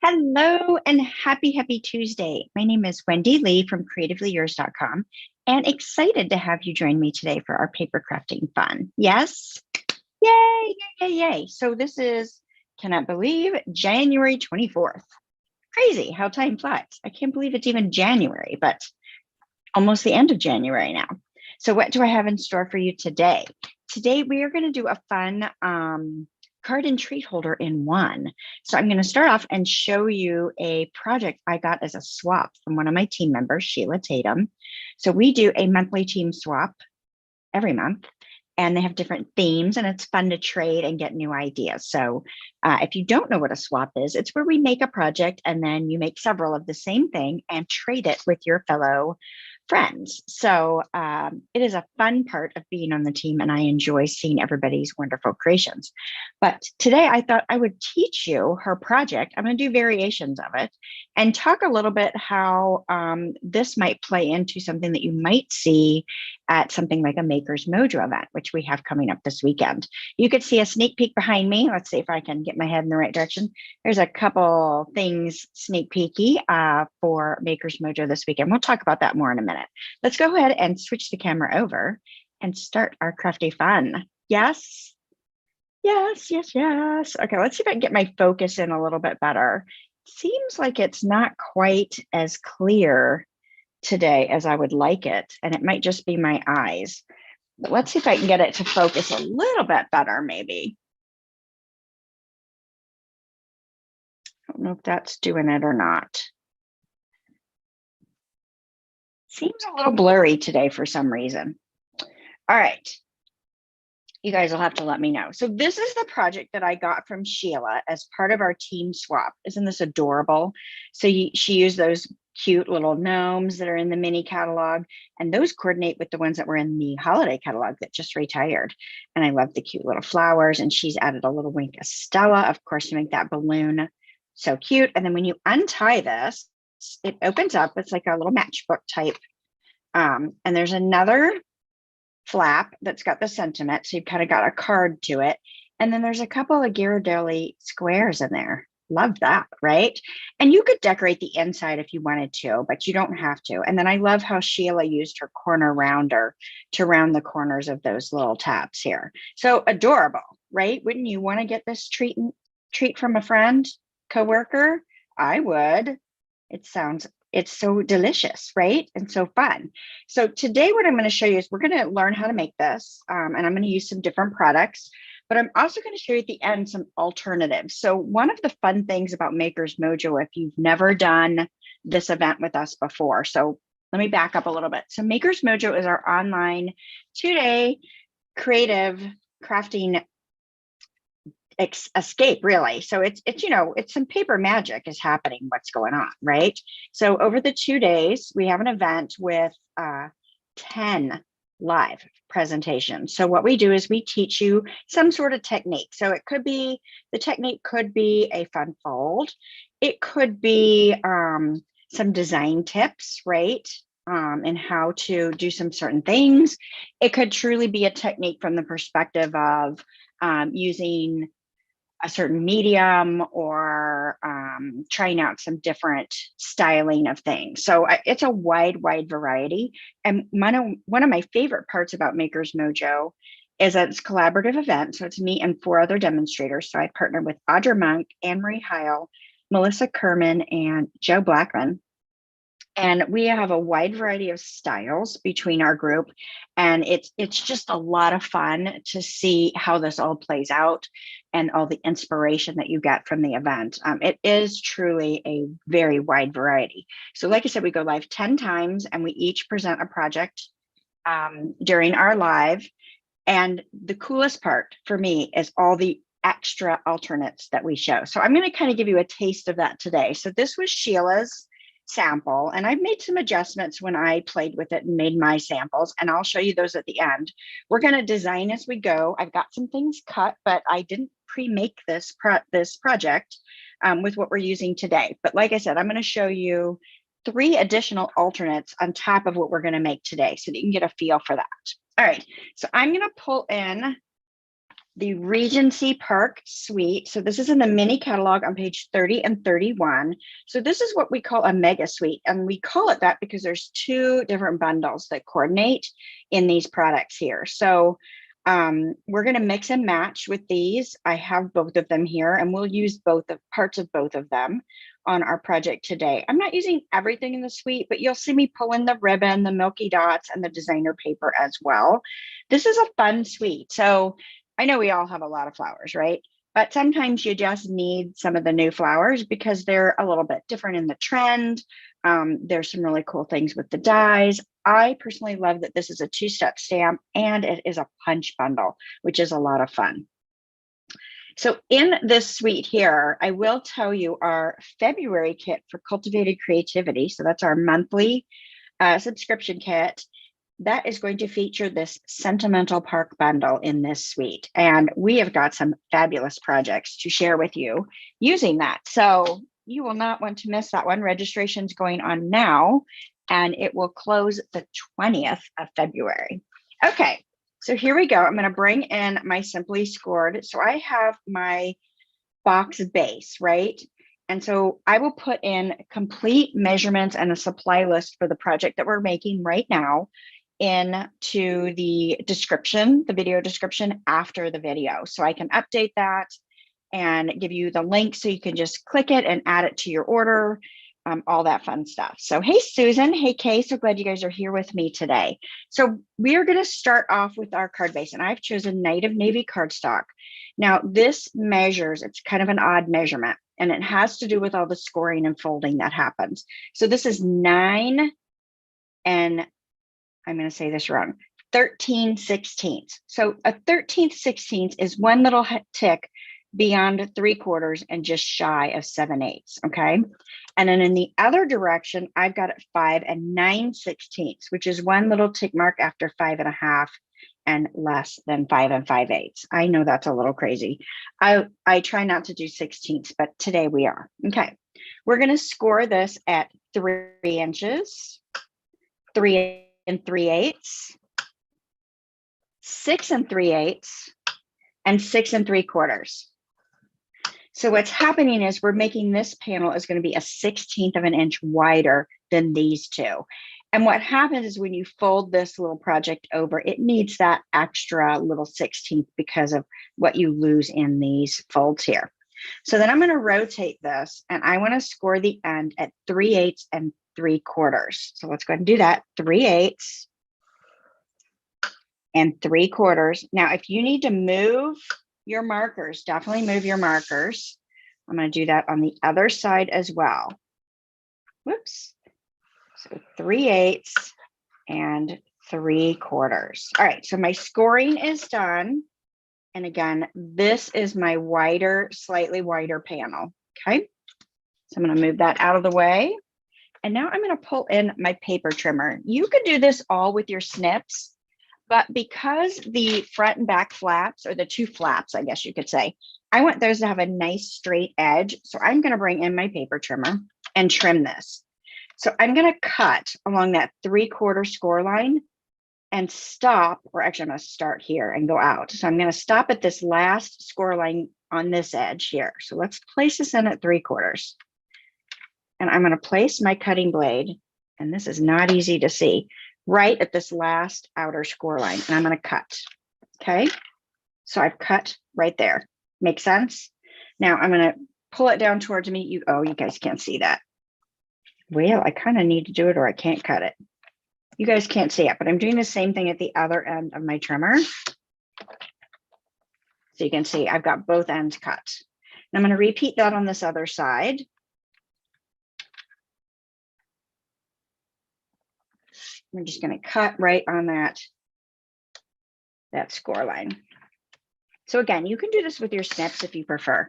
Hello and happy Tuesday. My name is Wendy Lee from CreativeLeeYours.com and excited to have you join me today for our paper crafting fun. Yes? Yay, yay, yay, yay. So this is, cannot believe, January 24th. Crazy how time flies. I can't believe it's even January, but almost the end of January now. So what do I have in store for you today? Today we are going to do a fun card and treat holder in one. So I'm going to start off and show you a project I got as a swap from one of my team members, Sheila Tatum. So we do a monthly team swap every month, and they have different themes, and it's fun to trade and get new ideas. So if you don't know what a swap is, it's where we make a project and then you make several of the same thing and trade it with your fellow friends. So it is a fun part of being on the team, and I enjoy seeing everybody's wonderful creations. But today I thought I would teach you her project. I'm going to do variations of it and talk a little bit how this might play into something that you might see at something like a Maker's Mojo event, which we have coming up this weekend. You could see a sneak peek behind me. Let's see if I can get my head in the right direction. There's a couple things sneak peeky for Maker's Mojo this weekend. We'll talk about that more in a minute. Let's go ahead and switch the camera over and start our crafty fun. Yes? Yes, yes, yes. Okay, let's see if I can get my focus in a little bit better. Seems like it's not quite as clear today as I would like it, and it might just be my eyes. But let's see if I can get it to focus a little bit better, maybe. I don't know if that's doing it or not. Seems a little blurry today for some reason. All right. You guys will have to let me know. So this is the project that I got from Sheila as part of our team swap. Isn't this adorable? So she used those cute little gnomes that are in the mini catalog, and those coordinate with the ones that were in the holiday catalog that just retired. And I love the cute little flowers, and she's added a little wink of Stella, of course, to make that balloon so cute. And then when you untie this, it opens up. It's like a little matchbook type. And there's another flap that's got the sentiment, so you've kind of got a card to it, and then there's a couple of Ghirardelli Squares in there. Love that, right? And you could decorate the inside if you wanted to, but you don't have to. And then I love how Sheila used her corner rounder to round the corners of those little tabs here. So adorable, right? Wouldn't you want to get this treat from a friend, coworker? I would. It's so delicious, right? And so fun. So today what I'm going to show you is we're going to learn how to make this, and I'm going to use some different products, but I'm also going to show you at the end some alternatives. So one of the fun things about Maker's Mojo, if you've never done this event with us before, so let me back up a little bit. So Maker's Mojo is our online 2-day creative crafting escape, really. So it's some paper magic is happening, what's going on, right? So over the 2 days we have an event with 10 live presentations. So what we do is we teach you some sort of technique. So the technique could be a fun fold, it could be some design tips, right? And how to do some certain things. It could truly be a technique from the perspective of using a certain medium or trying out some different styling of things. So it's a wide variety. And one of my favorite parts about Maker's Mojo is that it's a collaborative event. So it's me and 4 other demonstrators. So I partnered with Audra Monk, Anne-Marie Heil, Melissa Kerman, and Joe Blackman. And we have a wide variety of styles between our group. And it's just a lot of fun to see how this all plays out and all the inspiration that you get from the event. It is truly a very wide variety. So like I said, we go live 10 times and we each present a project during our live. And the coolest part for me is all the extra alternates that we show. So I'm going to kind of give you a taste of that today. So this was Sheila's sample, and I've made some adjustments when I played with it and made my samples, and I'll show you those at the end. We're going to design as we go. I've got some things cut, but I didn't pre-make this project with what we're using today. But like I said, I'm going to show you 3 additional alternates on top of what we're going to make today so that you can get a feel for that. All right, so I'm going to pull in the Regency Park Suite. So this is in the mini catalog on page 30 and 31. So this is what we call a mega suite. And we call it that because there's two different bundles that coordinate in these products here. So we're going to mix and match with these. I have both of them here, and we'll use both of parts of both of them on our project today. I'm not using everything in the suite, but you'll see me pull in the ribbon, the milky dots, and the designer paper as well. This is a fun suite. So I know we all have a lot of flowers, right? But sometimes you just need some of the new flowers because they're a little bit different in the trend. There's some really cool things with the dies. I personally love that this is a two-step stamp and it is a punch bundle, which is a lot of fun. So in this suite here, I will tell you our February kit for Cultivated Creativity. So that's our monthly subscription kit. That is going to feature this Sentimental Park bundle in this suite. And we have got some fabulous projects to share with you using that. So you will not want to miss that one. Registration's going on now, and it will close the 20th of February. Okay, so here we go. I'm going to bring in my Simply Scored. So I have my box base, right? And so I will put in complete measurements and a supply list for the project that we're making right now into the description, the video description after the video. So I can update that and give you the link so you can just click it and add it to your order, all that fun stuff. So hey, Susan, hey, Kay, so glad you guys are here with me today. So we are going to start off with our card base, and I've chosen Night of Navy cardstock. Now this measures, it's kind of an odd measurement, and it has to do with all the scoring and folding that happens. So this is 9 and I'm going to say this wrong, 13/16. So a 13/16 is one little tick beyond 3/4 and just shy of 7/8. Okay. And then in the other direction, I've got it 5 9/16, which is one little tick mark after 5 1/2 and less than 5 5/8. I know that's a little crazy. I try not to do 16ths, but today we are. Okay. We're going to score this at 3 inches, 3 3/8, 6 3/8, and 6 3/4. So what's happening is we're making this panel is going to be a 1/16 of an inch wider than these two. And what happens is when you fold this little project over, it needs that extra little 1/16 because of what you lose in these folds here. So then I'm going to rotate this, and I want to score the end at 3/8 and 3/4. So let's go ahead and do that. 3/8 and 3/4. Now, if you need to move your markers, definitely move your markers. I'm going to do that on the other side as well. Whoops. So 3/8 and 3/4. All right, so my scoring is done. And again, this is my wider, slightly wider panel. Okay, so I'm going to move that out of the way. And now I'm going to pull in my paper trimmer. You could do this all with your snips, but because the front and back flaps, or the two flaps, I guess you could say, I want those to have a nice straight edge. So I'm going to bring in my paper trimmer and trim this. So I'm going to cut along that 3/4 score line and stop, or actually I'm going to start here and go out. So I'm going to stop at this last score line on this edge here. So let's place this in at 3/4. And I'm going to place my cutting blade, and this is not easy to see, right at this last outer score line. And I'm going to cut. Okay. So I've cut right there. Make sense? Now I'm going to pull it down towards me. You guys can't see that. Well, I kind of need to do it or I can't cut it. You guys can't see it, but I'm doing the same thing at the other end of my trimmer. So you can see I've got both ends cut. And I'm going to repeat that on this other side. I'm just going to cut right on that score line. So again, you can do this with your snips if you prefer,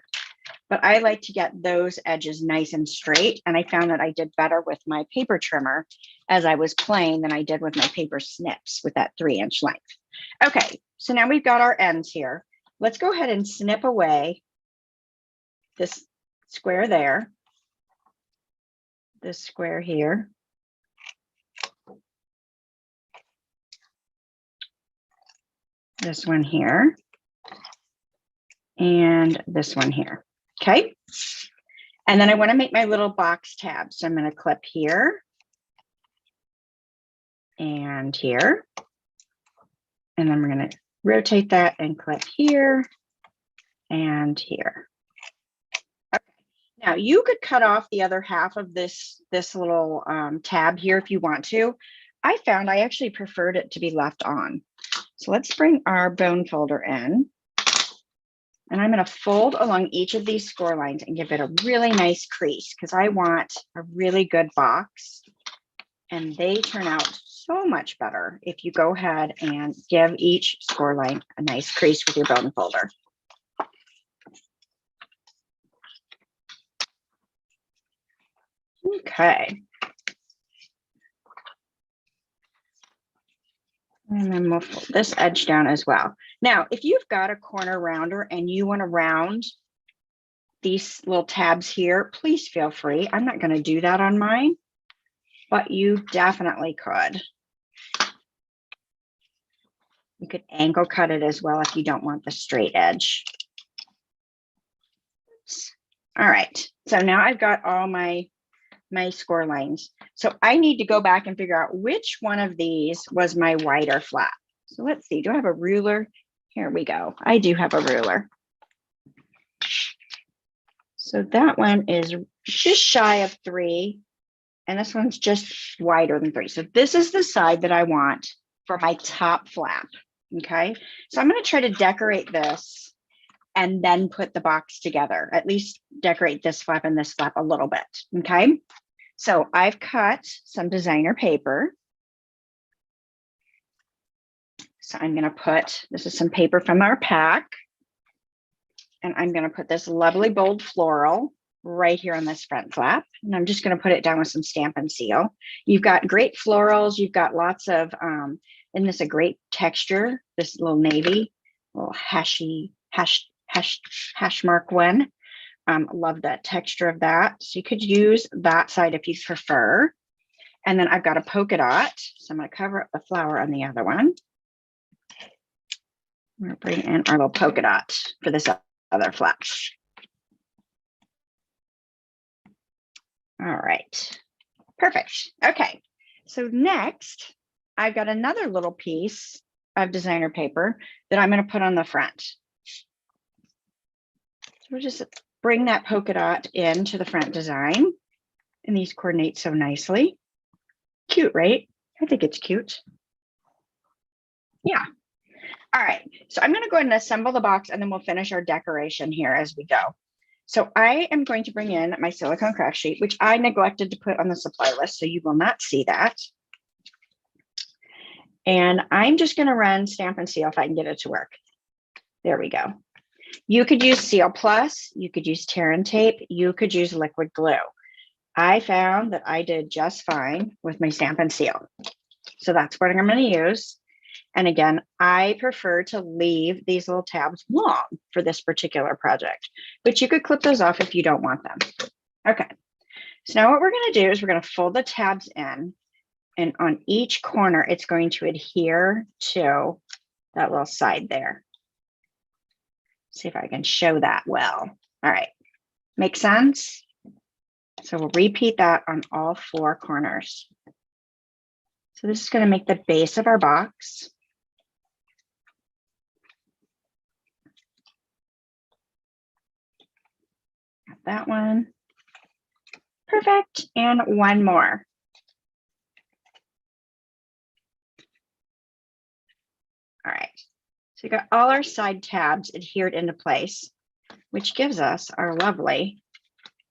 but I like to get those edges nice and straight. And I found that I did better with my paper trimmer as I was playing than I did with my paper snips with that 3-inch length. Okay, so now we've got our ends here. Let's go ahead and snip away this square there, this square here, this one here, and this one here. Okay. And then I want to make my little box tabs. So I'm going to clip here and here. And then we're going to rotate that and clip here and here. Okay. Now you could cut off the other half of this little tab here if you want to. I found I actually preferred it to be left on. So let's bring our bone folder in. And I'm going to fold along each of these score lines and give it a really nice crease because I want a really good box. And they turn out so much better if you go ahead and give each score line a nice crease with your bone folder. Okay. And then we'll fold this edge down as well. Now, if you've got a corner rounder and you want to round these little tabs here, please feel free. I'm not going to do that on mine, but you definitely could. You could angle cut it as well if you don't want the straight edge. All right, so now I've got all my score lines. So I need to go back and figure out which one of these was my wider flap. So let's see, do I have a ruler? Here we go. I do have a ruler. So that one is just shy of 3, and this one's just wider than 3. So this is the side that I want for my top flap, okay? So I'm gonna try to decorate this and then put the box together, at least decorate this flap and this flap a little bit, okay? So I've cut some designer paper. So I'm gonna put, this is some paper from our pack, and I'm gonna put this lovely bold floral right here on this front flap. And I'm just gonna put it down with some Stampin' Seal. You've got great florals, you've got lots of, and this a great texture, this little navy, little hash mark one. Love that texture of that. So you could use that side if you prefer. And then I've got a polka dot. So I'm going to cover up the flower on the other one. We're going to bring in our little polka dot for this other flap. All right. Perfect. Okay. So next, I've got another little piece of designer paper that I'm going to put on the front. So we'll just bring that polka dot into the front design, and these coordinate so nicely. Cute, right? I think it's cute. Yeah. All right. So I'm going to go ahead and assemble the box, and then we'll finish our decoration here as we go. So I am going to bring in my silicone craft sheet, which I neglected to put on the supply list, so you will not see that. And I'm just going to run Stampin' Seal if I can get it to work. There we go. You could use Seal Plus, you could use tear and tape, you could use liquid glue. I found that I did just fine with my Stampin' Seal. So that's what I'm going to use. And again, I prefer to leave these little tabs long for this particular project, but you could clip those off if you don't want them. Okay. So now what we're going to do is we're going to fold the tabs in, and on each corner, it's going to adhere to that little side there. See if I can show that well. All right, make sense? So we'll repeat that on all 4 corners. So this is going to make the base of our box. Got that one. Perfect. And one more. All right. So we got all our side tabs adhered into place, which gives us our lovely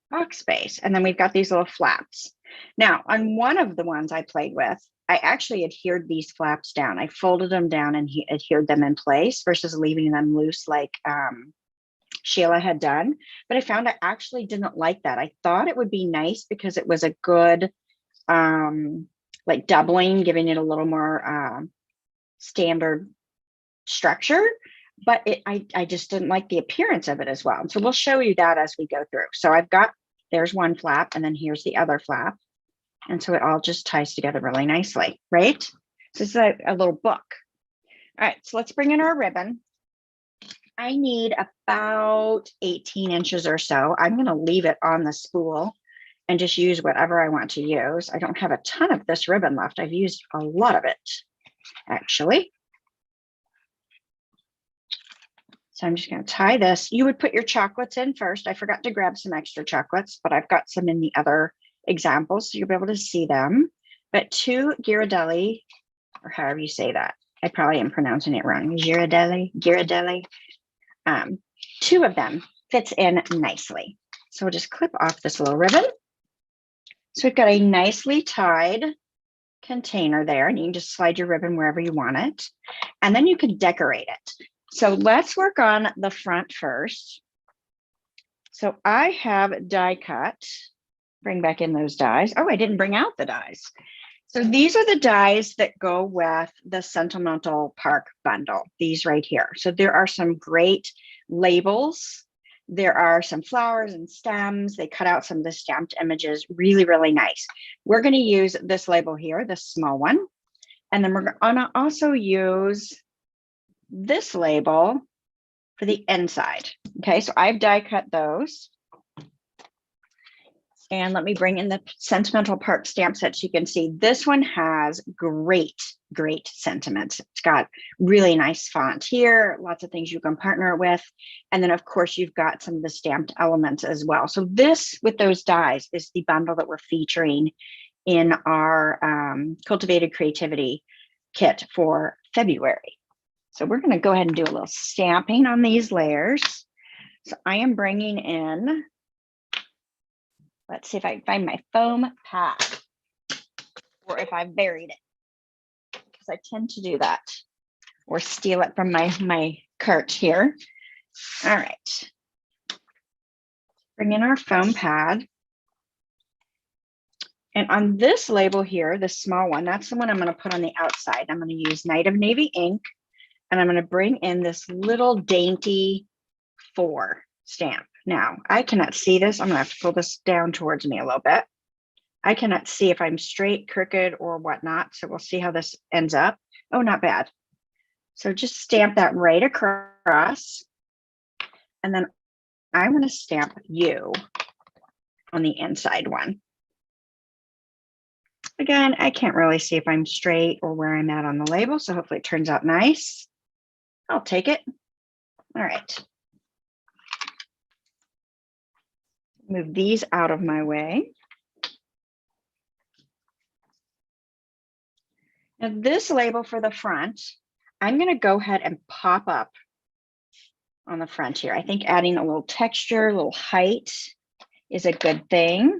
box space. And then we've got these little flaps. Now, on one of the ones I played with, I actually adhered these flaps down. I folded them down and adhered them in place versus leaving them loose like Sheila had done. But I found I actually didn't like that. I thought it would be nice because it was a good like doubling, giving it a little more standard structure, but I just didn't like the appearance of it as well. And so we'll show you that as we go through. So I've got, there's one flap, and then here's the other flap. And so it all just ties together really nicely, right? So this is a little book. All right, so let's bring in our ribbon. I need about 18 inches or so. I'm going to leave it on the spool and just use whatever I want to use. I don't have a ton of this ribbon left. I've used a lot of it, actually. So I'm just going to tie this. You would put your chocolates in first. I forgot to grab some extra chocolates, but I've got some in the other examples, so you'll be able to see them. But 2 Ghirardelli, or however you say that. I probably am pronouncing it wrong. Ghirardelli. 2 of them fits in nicely. So we'll just clip off this little ribbon. So we've got a nicely tied container there, and you can just slide your ribbon wherever you want it. And then you can decorate it. So let's work on the front first. So I have die cut. Bring back in those dies. Oh, I didn't bring out the dies. So these are the dies that go with the Sentimental Park bundle, these right here. So there are some great labels. There are some flowers and stems. They cut out some of the stamped images, really, really nice. We're going to use this label here, this small one. And then we're going to also use this label for the inside. Okay, so I've die cut those. And let me bring in the Sentimental Park stamp set so you can see this one has great, great sentiments. It's got really nice font here, lots of things you can partner it with. And then of course you've got some of the stamped elements as well. So this with those dies is the bundle that we're featuring in our Cultivated Creativity kit for February. So we're going to go ahead and do a little stamping on these layers. So I am bringing in, let's see if I can find my foam pad or if I buried it, because I tend to do that or steal it from my cart here. All right. Bring in our foam pad. And on this label here, the small one, that's the one I'm going to put on the outside. I'm going to use Night of Navy ink, and I'm going to bring in this little dainty 4 stamp. Now, I cannot see this. I'm going to have to pull this down towards me a little bit. I cannot see if I'm straight, crooked, or whatnot. So we'll see how this ends up. Oh, not bad. So just stamp that right across. And then I'm going to stamp you on the inside one. Again, I can't really see if I'm straight or where I'm at on the label. So hopefully it turns out nice. I'll take it. All right. Move these out of my way. Now this label for the front, I'm going to go ahead and pop up on the front here. I think adding a little texture, a little height is a good thing.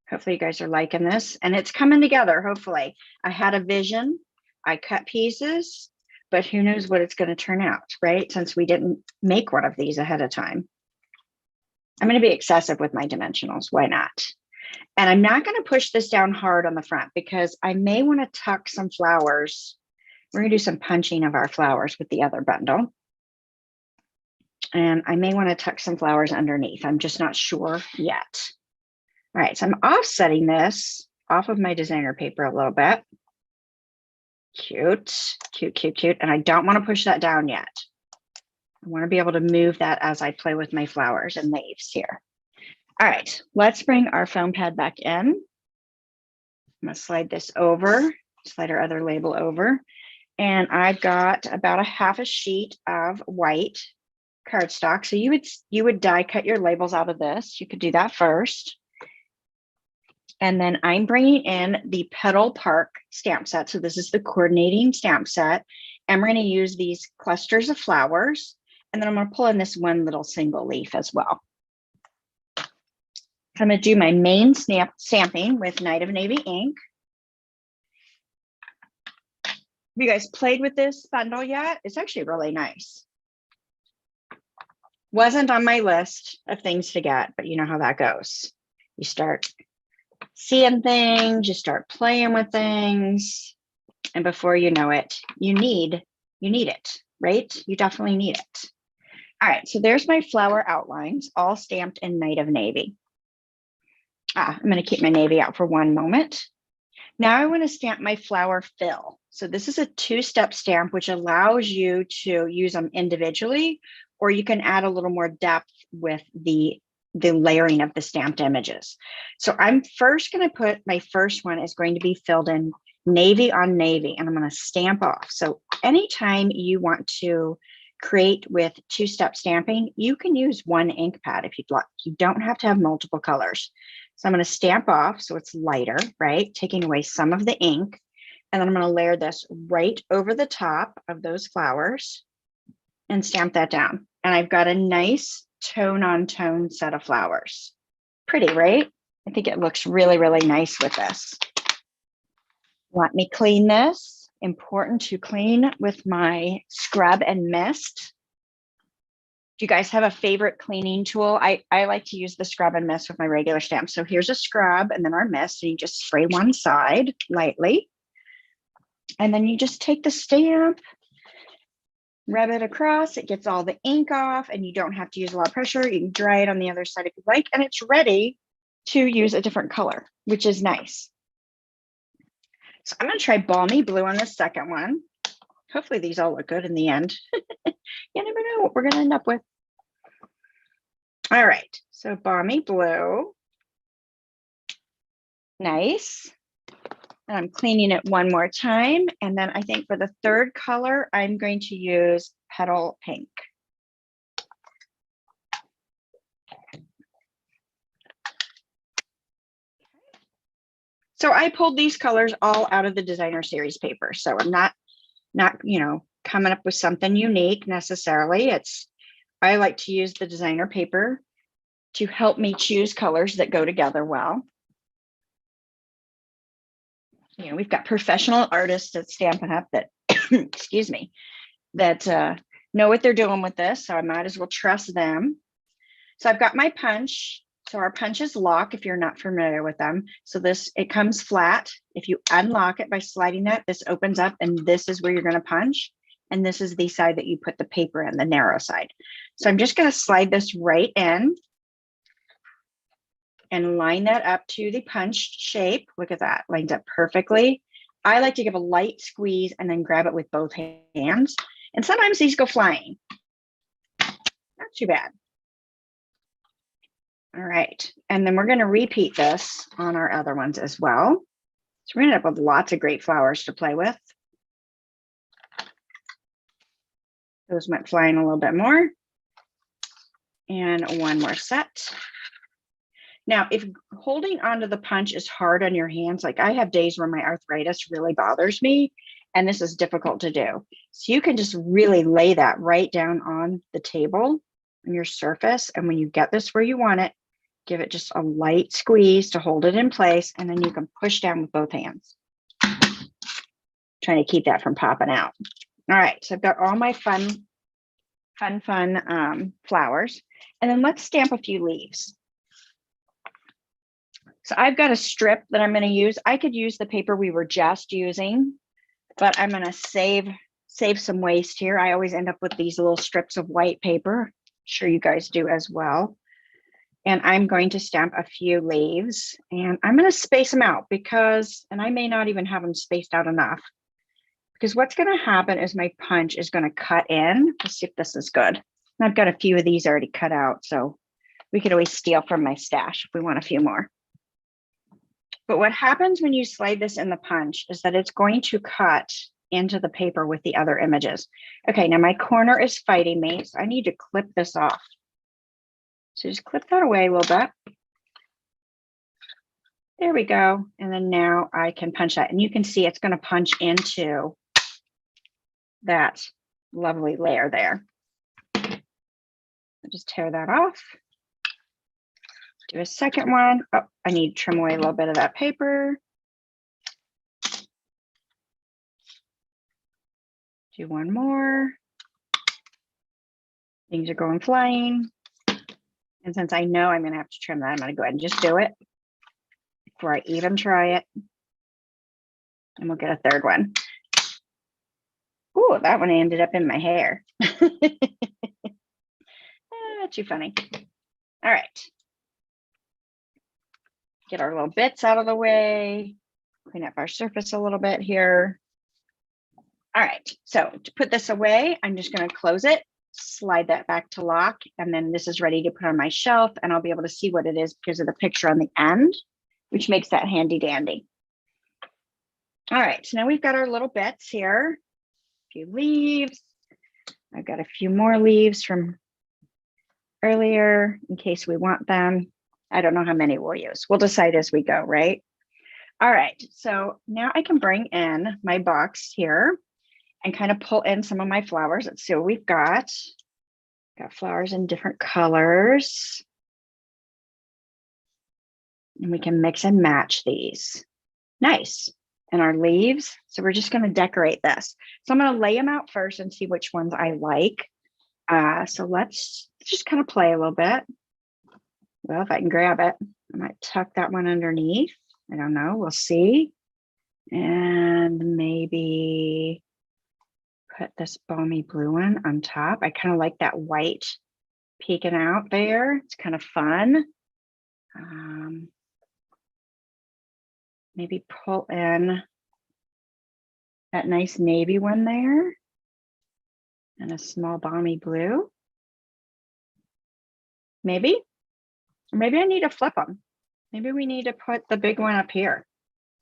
Hopefully you guys are liking this, and it's coming together. Hopefully I had a vision. I cut pieces, but who knows what it's going to turn out, right? Since we didn't make one of these ahead of time. I'm going to be excessive with my dimensionals. Why not? And I'm not going to push this down hard on the front because I may want to tuck some flowers. We're going to do some punching of our flowers with the other bundle. And I may want to tuck some flowers underneath. I'm just not sure yet. All right, so I'm offsetting this off of my designer paper a little bit. Cute, cute, cute, cute. And I don't want to push that down yet. I want to be able to move that as I play with my flowers and leaves here. All right, let's bring our foam pad back in. I'm going to slide this over, slide our other label over. And I've got about a half a sheet of white cardstock. So you would die cut your labels out of this. You could do that first. And then I'm bringing in the Petal Park stamp set. So this is the coordinating stamp set. And we're going to use these clusters of flowers. And then I'm going to pull in this one little single leaf as well. I'm going to do my main stamping with Night of Navy ink. Have you guys played with this bundle yet? It's actually really nice. Wasn't on my list of things to get, but you know how that goes. You start seeing things, you start playing with things, and before you know it, you need it, right? You definitely need it. All right, so there's my flower outlines, all stamped in Night of Navy. I'm going to keep my navy out for one moment. Now I want to stamp my flower fill. So this is a two-step stamp, which allows you to use them individually, or you can add a little more depth with the layering of the stamped images. So I'm first going to put, my first one is going to be filled in navy on navy, and I'm going to stamp off. So anytime you want to create with two-step stamping, you can use one ink pad if you'd like. You don't have to have multiple colors. So I'm going to stamp off so it's lighter, right? Taking away some of the ink. And then I'm going to layer this right over the top of those flowers and stamp that down. And I've got a nice tone on tone set of flowers. Pretty, right? I think it looks really, really nice with this. Let me clean this. Important to clean with my scrub and mist. Do you guys have a favorite cleaning tool? I like to use the scrub and mist with my regular stamps. So here's a scrub and then our mist. And you just spray one side lightly. And then you just take the stamp, rub it across, it gets all the ink off, and you don't have to use a lot of pressure. You can dry it on the other side if you like, and it's ready to use a different color, which is nice. So I'm going to try Balmy Blue on the second one. Hopefully these all look good in the end. You never know what we're going to end up with. All right, so Balmy Blue. Nice. And I'm cleaning it one more time. And then I think for the third color, I'm going to use Petal Pink. So I pulled these colors all out of the designer series paper. So I'm not, you know, coming up with something unique necessarily. I like to use the designer paper to help me choose colors that go together well. You know, we've got professional artists that Stampin' Up! That, excuse me, that know what they're doing with this. So I might as well trust them. So I've got my punch. So our punches lock if you're not familiar with them. So it comes flat. If you unlock it by sliding that, this opens up and this is where you're going to punch. And this is the side that you put the paper in, the narrow side. So I'm just going to slide this right in and line that up to the punched shape. Look at that, lines up perfectly. I like to give a light squeeze and then grab it with both hands. And sometimes these go flying. Not too bad. All right, and then we're going to repeat this on our other ones as well. So we're going to end up with lots of great flowers to play with. Those went flying a little bit more. And one more set. Now, if holding onto the punch is hard on your hands, like I have days where my arthritis really bothers me, and this is difficult to do. So you can just really lay that right down on the table on your surface. And when you get this where you want it, give it just a light squeeze to hold it in place, and then you can push down with both hands. Trying to keep that from popping out. All right, so I've got all my fun flowers. And then let's stamp a few leaves. So I've got a strip that I'm going to use. I could use the paper we were just using, but I'm going to save some waste here. I always end up with these little strips of white paper. I'm sure you guys do as well. And I'm going to stamp a few leaves, and I'm going to space them out because, and I may not even have them spaced out enough, because what's going to happen is my punch is going to cut in. Let's see if this is good. And I've got a few of these already cut out, so we could always steal from my stash if we want a few more. But what happens when you slide this in the punch is that it's going to cut into the paper with the other images. Okay, now my corner is fighting me, so I need to clip this off. So just clip that away a little bit. There we go. And then now I can punch that. And you can see it's going to punch into that lovely layer there. I'll just tear that off. Do a second one. Oh, I need to trim away a little bit of that paper. Do one more. Things are going flying. And since I know I'm going to have to trim that, I'm going to go ahead and just do it before I even try it. And we'll get a third one. Ooh, that one ended up in my hair. Too funny. All right. Get our little bits out of the way. Clean up our surface a little bit here. All right, so to put this away, I'm just going to close it, slide that back to lock, and then this is ready to put on my shelf, and I'll be able to see what it is because of the picture on the end, which makes that handy dandy. All right, so now we've got our little bits here, a few leaves. I've got a few more leaves from earlier in case we want them. I don't know how many we'll use. We'll decide as we go, right? All right, so now I can bring in my box here and kind of pull in some of my flowers. Let's see what we've got. Got flowers in different colors. And we can mix and match these. Nice. And our leaves. So we're just going to decorate this. So I'm going to lay them out first and see which ones I like. So let's just kind of play a little bit. Well, if I can grab it, I might tuck that one underneath. I don't know. We'll see. And maybe put this balmy blue one on top. I kind of like that white peeking out there. It's kind of fun. Maybe pull in that nice navy one there and a small balmy blue. Maybe, or maybe I need to flip them. Maybe we need to put the big one up here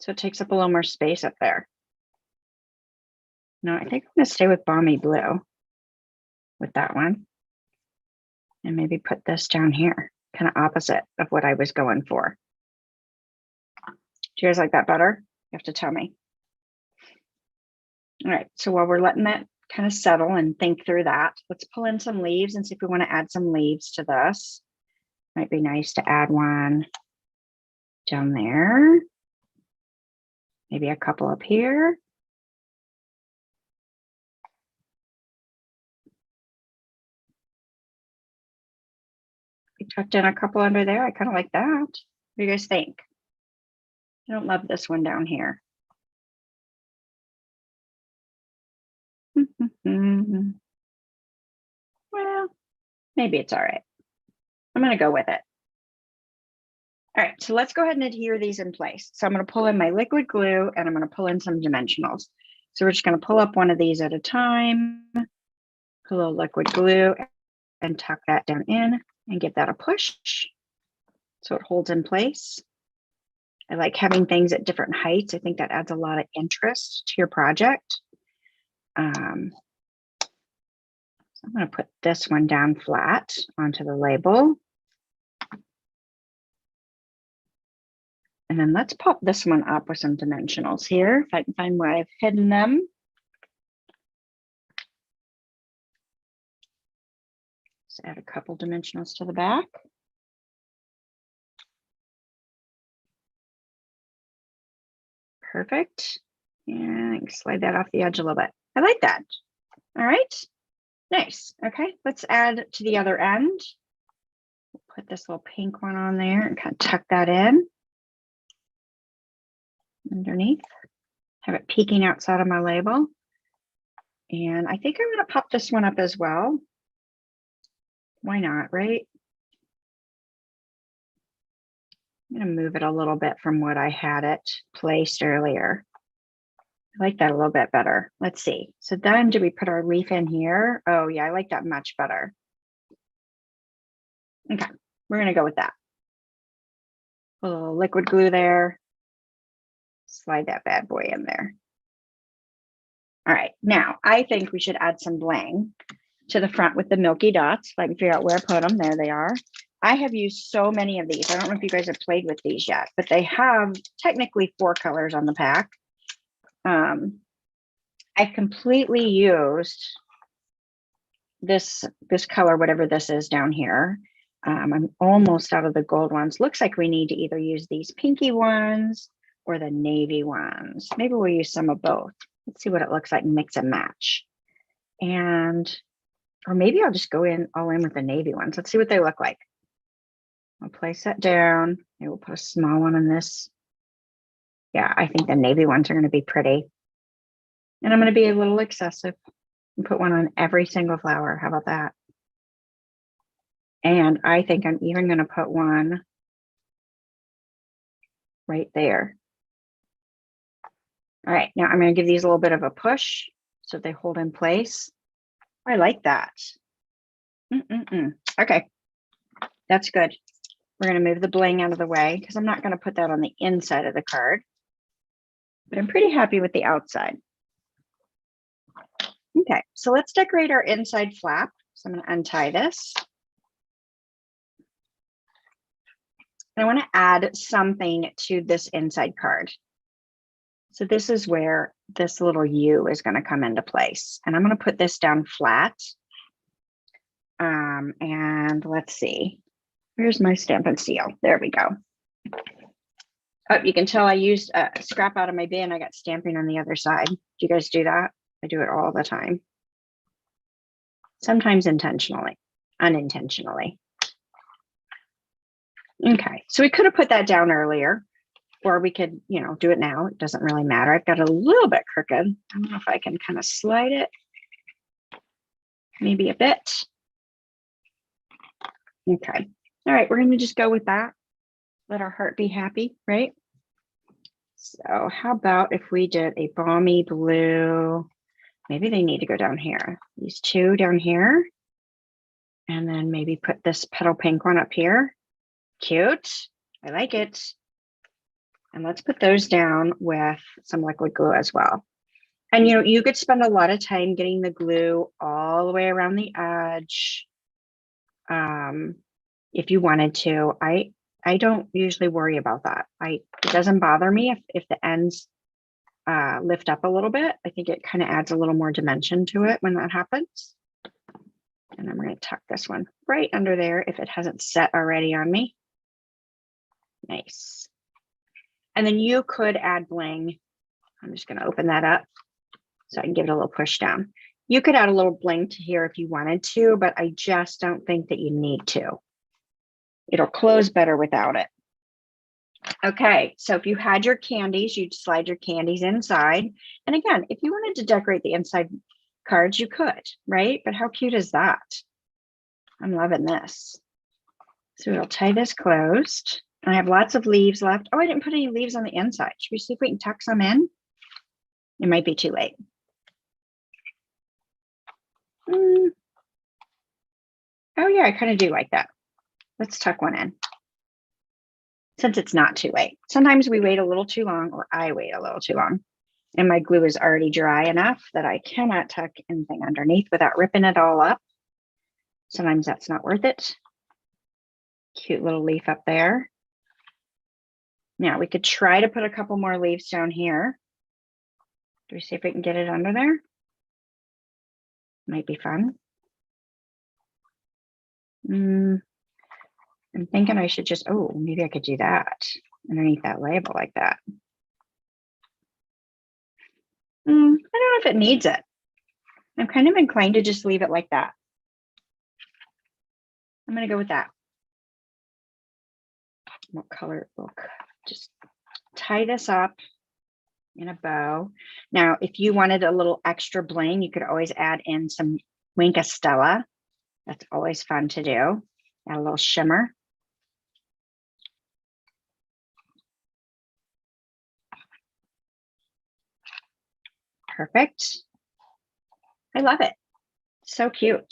so it takes up a little more space up there. No, I think I'm going to stay with balmy blue with that one. And maybe put this down here, kind of opposite of what I was going for. Do you guys like that better? You have to tell me. All right, so while we're letting that kind of settle and think through that, let's pull in some leaves and see if we want to add some leaves to this. Might be nice to add one down there. Maybe a couple up here. We tucked in a couple under there. I kind of like that. What do you guys think? I don't love this one down here. Well, maybe it's all right. I'm going to go with it. All right, so let's go ahead and adhere these in place. So I'm going to pull in my liquid glue and I'm going to pull in some dimensionals. So we're just going to pull up one of these at a time, put a little liquid glue and tuck that down in and give that a push so it holds in place. I like having things at different heights. I think that adds a lot of interest to your project. So I'm going to put this one down flat onto the label. And then let's pop this one up with some dimensionals here, if I can find where I've hidden them. Just add a couple dimensionals to the back. Perfect. And slide that off the edge a little bit. I like that. All right. Nice. Okay, let's add to the other end. We'll put this little pink one on there and kind of tuck that in underneath. Have it peeking outside of my label. And I think I'm going to pop this one up as well. Why not, right? I'm going to move it a little bit from what I had it placed earlier. I like that a little bit better. Let's see. So then do we put our leaf in here? Oh yeah, I like that much better. Okay, we're going to go with that. A little liquid glue there. Slide that bad boy in there. All right, now I think we should add some bling to the front with the milky dots. If I can figure out where to put them, there they are. I have used so many of these. I don't know if you guys have played with these yet, but they have technically 4 colors on the pack. I've completely used this color, whatever this is down here. I'm almost out of the gold ones. Looks like we need to either use these pinky ones or the navy ones. Maybe we'll use some of both. Let's see what it looks like and mix and match. Or maybe I'll just go all in with the navy ones. Let's see what they look like. I'll place that down. Maybe we'll put a small one on this. Yeah, I think the navy ones are going to be pretty. And I'm going to be a little excessive and put one on every single flower. How about that? And I think I'm even going to put one right there. All right, now I'm going to give these a little bit of a push so they hold in place. I like that. Okay, that's good. We're going to move the bling out of the way because I'm not going to put that on the inside of the card, but I'm pretty happy with the outside. Okay, so let's decorate our inside flap. So I'm going to untie this. And I want to add something to this inside card. So this is where this little U is going to come into place. And I'm going to put this down flat. And let's see. Where's my stamp and seal? There we go. Oh, you can tell I used a scrap out of my bin. I got stamping on the other side. Do you guys do that? I do it all the time. Sometimes intentionally, unintentionally. Okay, so we could have put that down earlier, or we could, you know, do it now. It doesn't really matter. I've got it a little bit crooked. I don't know if I can kind of slide it. Maybe a bit. Okay. All right, we're going to just go with that. Let our heart be happy, right? So how about if we did a balmy blue? Maybe they need to go down here. These two down here. And then maybe put this petal pink one up here. Cute. I like it. And let's put those down with some liquid glue as well. And, you know, you could spend a lot of time getting the glue all the way around the edge. If you wanted to. I don't usually worry about that. It doesn't bother me if the ends lift up a little bit. I think it kind of adds a little more dimension to it when that happens. And I'm going to tuck this one right under there if it hasn't set already on me. Nice. And then you could add bling. I'm just going to open that up so I can give it a little push down. You could add a little bling to here if you wanted to, but I just don't think that you need to. It'll close better without it. Okay, so if you had your candies, you'd slide your candies inside. And again, if you wanted to decorate the inside cards, you could, right? But how cute is that? I'm loving this. So we'll tie this closed. I have lots of leaves left. Oh, I didn't put any leaves on the inside. Should we see if we can tuck some in? It might be too late. Oh yeah, I kind of do like that. Let's tuck one in. Since it's not too late. Sometimes we wait a little too long, or I wait a little too long. And my glue is already dry enough that I cannot tuck anything underneath without ripping it all up. Sometimes that's not worth it. Cute little leaf up there. Now we could try to put a couple more leaves down here. Do we see if we can get it under there? Might be fun. I'm thinking I should just, oh, maybe I could do that underneath that label like that. I don't know if it needs it. I'm kind of inclined to just leave it like that. I'm going to go with that. What color? Look, just tie this up in a bow. Now, if you wanted a little extra bling, you could always add in some Wink Estella. That's always fun to do. Add a little shimmer. Perfect. I love it. So cute. All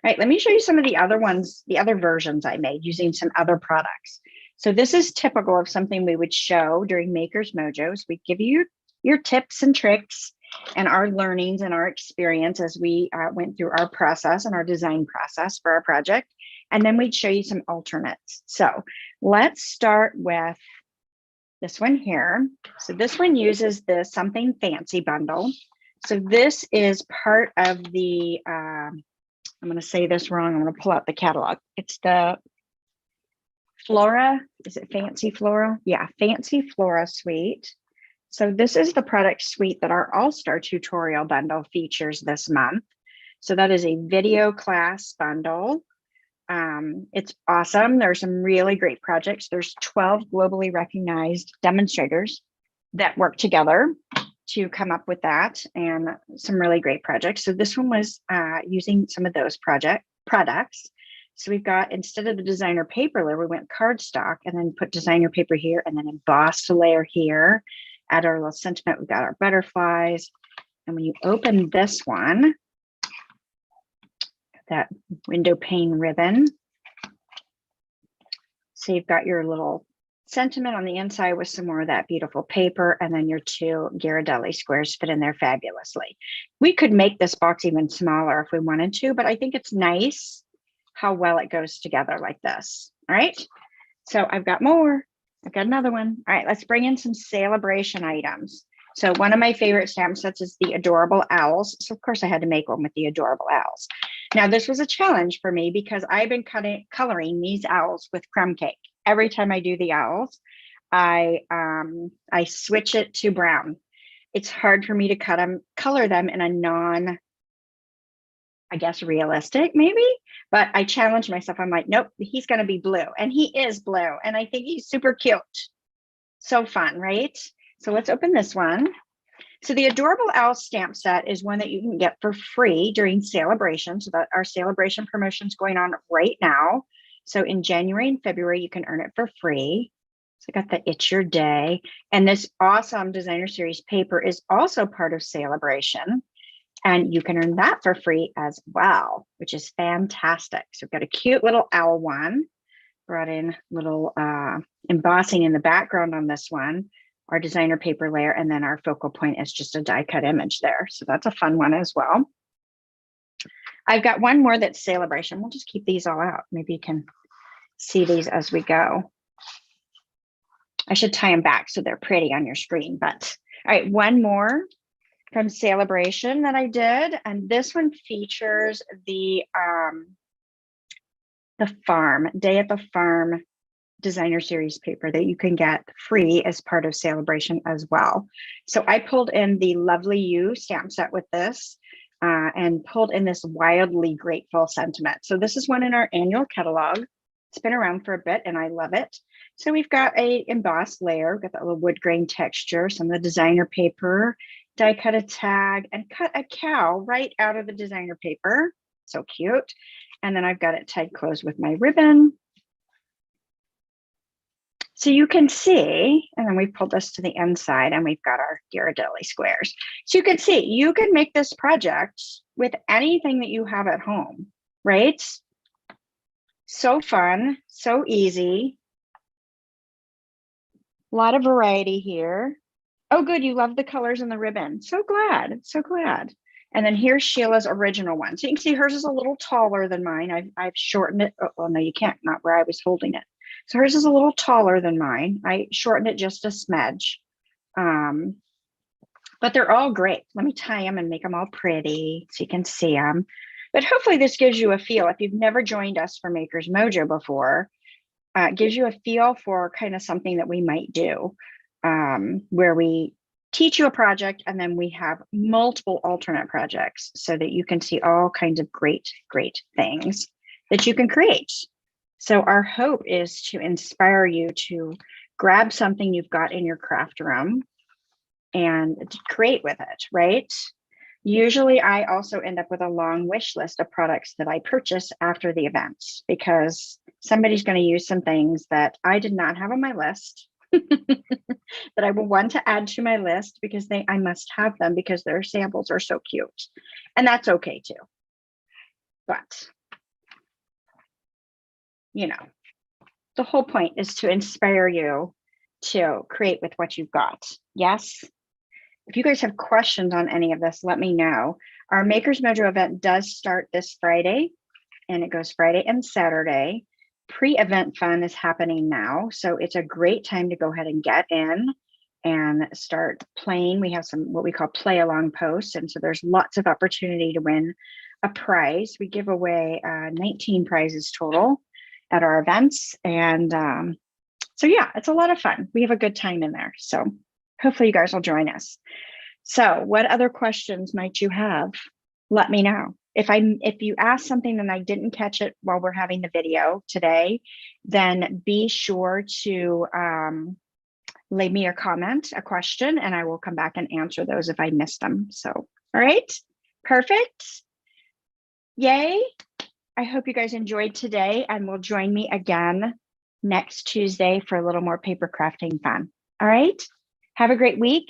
right, let me show you some of the other ones, the other versions I made using some other products. So this is typical of something we would show during Maker's Mojos. We give you your tips and tricks and our learnings and our experience as we went through our process and our design process for our project. And then we'd show you some alternates. So let's start with this one here. So this one uses the Something Fancy bundle. So this is part of the, I'm going to say this wrong. I'm going to pull out the catalog. It's the Flora. Is it Fancy Flora? Yeah, Fancy Flora suite. So this is the product suite that our All-Star tutorial bundle features this month. So that is a video class bundle. It's awesome. There's some really great projects. There's 12 globally recognized demonstrators that work together to come up with that, and some really great projects. So this one was using some of those products. So we've got, instead of the designer paper layer, we went cardstock and then put designer paper here and then embossed a layer here. Add our little sentiment. We've got our butterflies. And when you open this one, that window pane ribbon, so you've got your little sentiment on the inside with some more of that beautiful paper, and then your two Ghirardelli squares fit in there fabulously. We could make this box even smaller if we wanted to, but I think it's nice how well it goes together like this. All right, so I've got more. I've got another one. All right, let's bring in some celebration items. So one of my favorite stamp sets is the Adorable Owls. So of course I had to make one with the Adorable Owls. Now this was a challenge for me because I've been coloring these owls with crumb cake. Every time I do the owls, I switch it to brown. It's hard for me to color them in a non, I guess, realistic maybe, but I challenged myself. I'm like, nope, he's going to be blue, and he is blue, and I think he's super cute. So fun, right? So let's open this one. So the Adorable Owl stamp set is one that you can get for free during celebration. So that our celebration promotion is going on right now. So in January and February, you can earn it for free. So I got the It's Your Day. And this awesome designer series paper is also part of celebration. And you can earn that for free as well, which is fantastic. So we've got a cute little owl one. Brought in little embossing in the background on this one, our designer paper layer, and then our focal point is just a die cut image there. So that's a fun one as well. I've got one more that's celebration. We'll just keep these all out. Maybe you can see these as we go. I should tie them back so they're pretty on your screen, but all right, one more from celebration that I did. And this one features the farm, Day at the Farm designer series paper that you can get free as part of celebration as well. So I pulled in the Lovely You stamp set with this and pulled in this Wildly Grateful sentiment. So this is one in our annual catalog. It's been around for a bit and I love it. So we've got a embossed layer, we've got that little wood grain texture, some of the designer paper, die cut a tag, and cut a cow right out of the designer paper. So cute. And then I've got it tied closed with my ribbon. So you can see, and then we've pulled this to the inside and we've got our Ghirardelli squares. So you can see, you can make this project with anything that you have at home, right? So fun, so easy. A lot of variety here. Oh, good, you love the colors in the ribbon. So glad, so glad. And then here's Sheila's original one. So you can see hers is a little taller than mine. I've shortened it. Oh, well, no, you can't, not where I was holding it. So hers is a little taller than mine. I shortened it just a smidge. But they're all great. Let me tie them and make them all pretty so you can see them. But hopefully this gives you a feel. If you've never joined us for Maker's Mojo before, it gives you a feel for kind of something that we might do, where we teach you a project and then we have multiple alternate projects so that you can see all kinds of great, great things that you can create. So our hope is to inspire you to grab something you've got in your craft room and to create with it, right? Usually I also end up with a long wish list of products that I purchase after the events because somebody's going to use some things that I did not have on my list that I will want to add to my list because I must have them because their samples are so cute. And that's okay too. But you know, the whole point is to inspire you to create with what you've got. Yes. If you guys have questions on any of this, let me know. Our Maker's Mojo event does start this Friday and it goes Friday and Saturday. Pre-event fun is happening now. So it's a great time to go ahead and get in and start playing. We have some what we call play along posts. And so there's lots of opportunity to win a prize. We give away 19 prizes total at our events. And so yeah, it's a lot of fun. We have a good time in there. So hopefully you guys will join us. So what other questions might you have? Let me know. If you ask something and I didn't catch it while we're having the video today, then be sure to leave me a comment, a question, and I will come back and answer those if I missed them. So, all right, perfect. Yay. I hope you guys enjoyed today and will join me again next Tuesday for a little more paper crafting fun. All right, have a great week.